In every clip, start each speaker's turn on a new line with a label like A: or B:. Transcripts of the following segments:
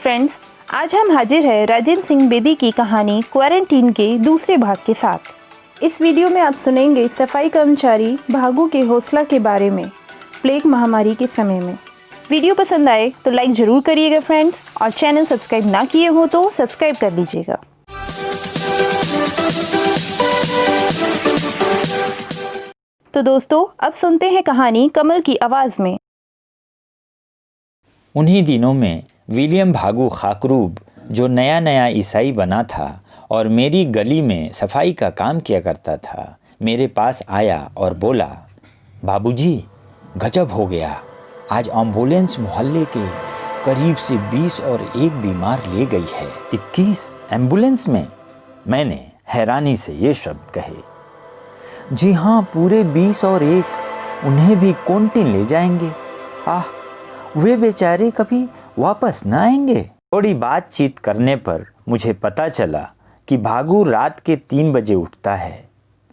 A: Friends, आज हम हाजिर हैं राजेंद्र सिंह बेदी की कहानी क्वारंटीन के दूसरे भाग के साथ। इस वीडियो में आप सुनेंगे सफाई कर्मचारी भागू के हौसला के बारे में प्लेग महामारी के समय में। वीडियो पसंद आए तो लाइक ज़रूर करिएगा फ्रेंड्स, और चैनल सब्सक्राइब ना किए हो तो सब्सक्राइब कर लीजिएगा। तो दोस्तों, अब सुनते हैं कहानी कमल की आवाज़ में।
B: उन्हीं दिनों में विलियम भागू खाकरूब, जो नया नया ईसाई बना था और मेरी गली में सफाई का काम किया करता था, मेरे पास आया और बोला, बाबूजी, गजब हो गया। आज एम्बुलेंस मोहल्ले के करीब से 20 और 1 बीमार ले गई है। 21 एम्बुलेंस में? मैंने हैरानी से ये शब्द कहे। जी हाँ, पूरे 20 और 1। उन्हें भी क्वारंटीन ले जाएंगे। आह, वे बेचारे कभी वापस न आएंगे। थोड़ी बातचीत करने पर मुझे पता चला कि भागू रात के 3 बजे उठता है,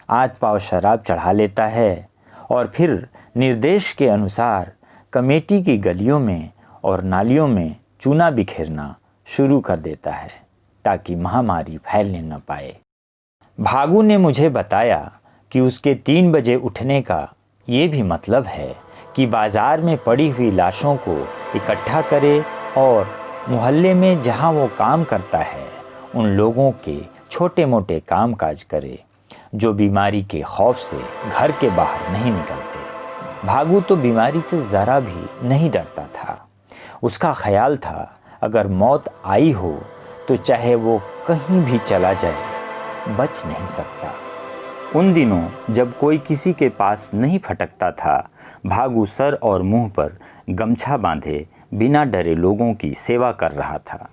B: आध पाव शराब चढ़ा लेता है और फिर निर्देश के अनुसार कमेटी की गलियों में और नालियों में चूना बिखेरना शुरू कर देता है ताकि महामारी फैलने न पाए। भागू ने मुझे बताया कि उसके 3 बजे उठने का ये भी मतलब है कि बाज़ार में पड़ी हुई लाशों को इकट्ठा करे और मोहल्ले में जहां वो काम करता है उन लोगों के छोटे मोटे कामकाज करे जो बीमारी के खौफ से घर के बाहर नहीं निकलते। भागू तो बीमारी से ज़रा भी नहीं डरता था। उसका ख्याल था अगर मौत आई हो तो चाहे वो कहीं भी चला जाए, बच नहीं सकता। उन दिनों जब कोई किसी के पास नहीं फटकता था, भागू सर और मुंह पर गमछा बांधे बिना डरे लोगों की सेवा कर रहा था।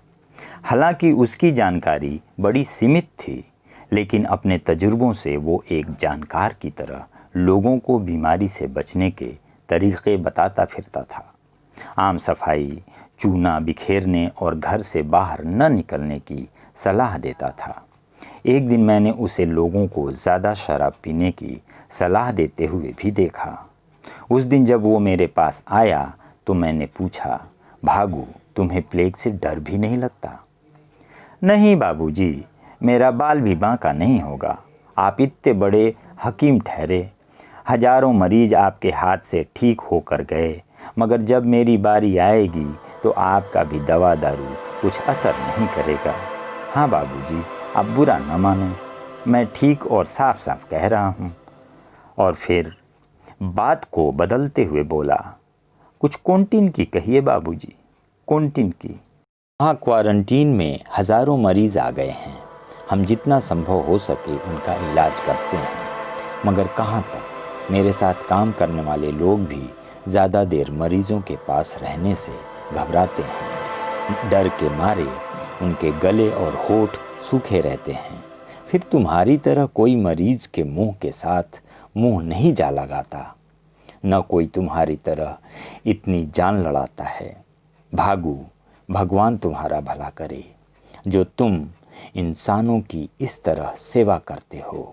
B: हालांकि उसकी जानकारी बड़ी सीमित थी, लेकिन अपने तजुर्बों से वो एक जानकार की तरह लोगों को बीमारी से बचने के तरीक़े बताता फिरता था। आम सफाई, चूना बिखेरने और घर से बाहर न निकलने की सलाह देता था। एक दिन मैंने उसे लोगों को ज़्यादा शराब पीने की सलाह देते हुए भी देखा। उस दिन जब वो मेरे पास आया तो मैंने पूछा, भागू, तुम्हें प्लेग से डर भी नहीं लगता? नहीं बाबूजी, मेरा बाल भी बांका नहीं होगा। आप इतने बड़े हकीम ठहरे, हजारों मरीज आपके हाथ से ठीक होकर गए, मगर जब मेरी बारी आएगी तो आपका भी दवा दारू कुछ असर नहीं करेगा। हाँ बाबूजी, आप बुरा न माने, मैं ठीक और साफ साफ कह रहा हूँ। और फिर बात को बदलते हुए बोला, कुछ क्वारंटीन की कहिए बाबूजी, क्वारंटीन की। वहाँ क्वारंटीन में हज़ारों मरीज़ आ गए हैं। हम जितना संभव हो सके उनका इलाज करते हैं, मगर कहाँ तक। मेरे साथ काम करने वाले लोग भी ज़्यादा देर मरीज़ों के पास रहने से घबराते हैं। डर के मारे उनके गले और होठ सूखे रहते हैं। फिर तुम्हारी तरह कोई मरीज़ के मुंह के साथ मुंह नहीं जा लगाता, न कोई तुम्हारी तरह इतनी जान लड़ाता है। भागू, भगवान तुम्हारा भला करे जो तुम इंसानों की इस तरह सेवा करते हो।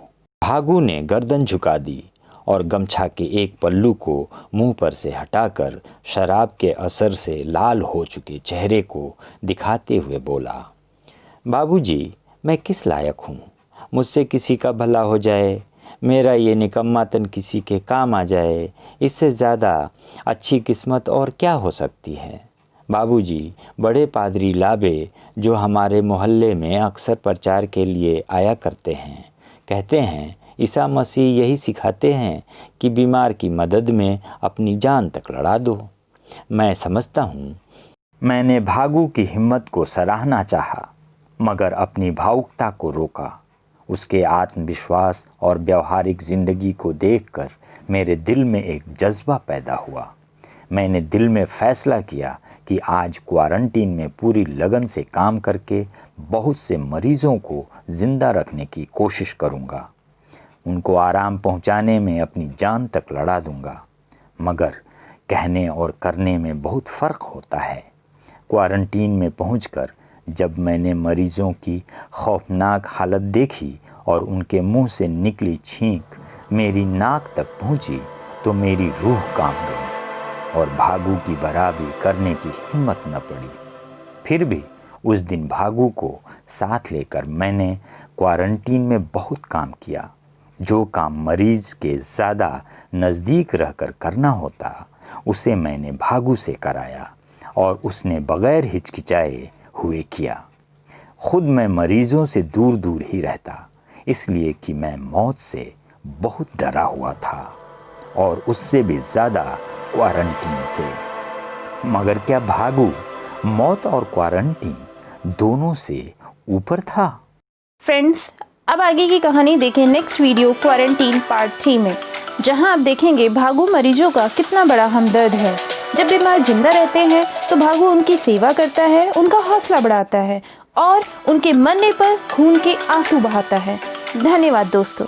B: भागू ने गर्दन झुका दी और गमछा के एक पल्लू को मुंह पर से हटाकर शराब के असर से लाल हो चुके चेहरे को दिखाते हुए बोला, बाबूजी, मैं किस लायक हूँ? मुझसे किसी का भला हो जाए, मेरा ये निकम्मातन किसी के काम आ जाए, इससे ज़्यादा अच्छी किस्मत और क्या हो सकती है? बाबूजी, बड़े पादरी लाबे जो हमारे मोहल्ले में अक्सर प्रचार के लिए आया करते हैं, कहते हैं ईसा मसीह यही सिखाते हैं कि बीमार की मदद में अपनी जान तक लड़ा दो। मैं समझता हूँ। मैंने भागू की हिम्मत को सराहना चाहा, मगर अपनी भावुकता को रोका। उसके आत्मविश्वास और व्यवहारिक ज़िंदगी को देखकर मेरे दिल में एक जज्बा पैदा हुआ। मैंने दिल में फ़ैसला किया कि आज क्वारंटीन में पूरी लगन से काम करके बहुत से मरीज़ों को ज़िंदा रखने की कोशिश करूँगा। उनको आराम पहुँचाने में अपनी जान तक लड़ा दूँगा। मगर कहने और करने में बहुत फ़र्क होता है। क्वारंटीन में पहुँचकर जब मैंने मरीज़ों की खौफनाक हालत देखी और उनके मुंह से निकली छींक मेरी नाक तक पहुँची तो मेरी रूह कांप गई और भागू की बराबरी करने की हिम्मत न पड़ी। फिर भी उस दिन भागू को साथ लेकर मैंने क्वारंटीन में बहुत काम किया। जो काम मरीज के ज़्यादा नज़दीक रहकर करना होता उसे मैंने भागू से कराया और उसने बग़ैर हिचकिचाए हुए किया। खुद मैं मरीज़ों से दूर दूर ही रहता, इसलिए कि मैं मौत से बहुत डरा हुआ था और उससे भी ज़्यादा क्वारंटीन से। मगर क्या भागू मौत और क्वारंटीन दोनों से ऊपर था?
A: फ्रेंड्स, अब आगे की कहानी देखें नेक्स्ट वीडियो क्वारंटीन पार्ट 3 में, जहां आप देखेंगे भागू मरीजों का कितना बड़ा हमदर्द है। जब बीमार जिंदा रहते हैं तो भागू उनकी सेवा करता है, उनका हौसला बढ़ाता है और उनके मरने पर खून के आंसू बहाता है। धन्यवाद दोस्तों।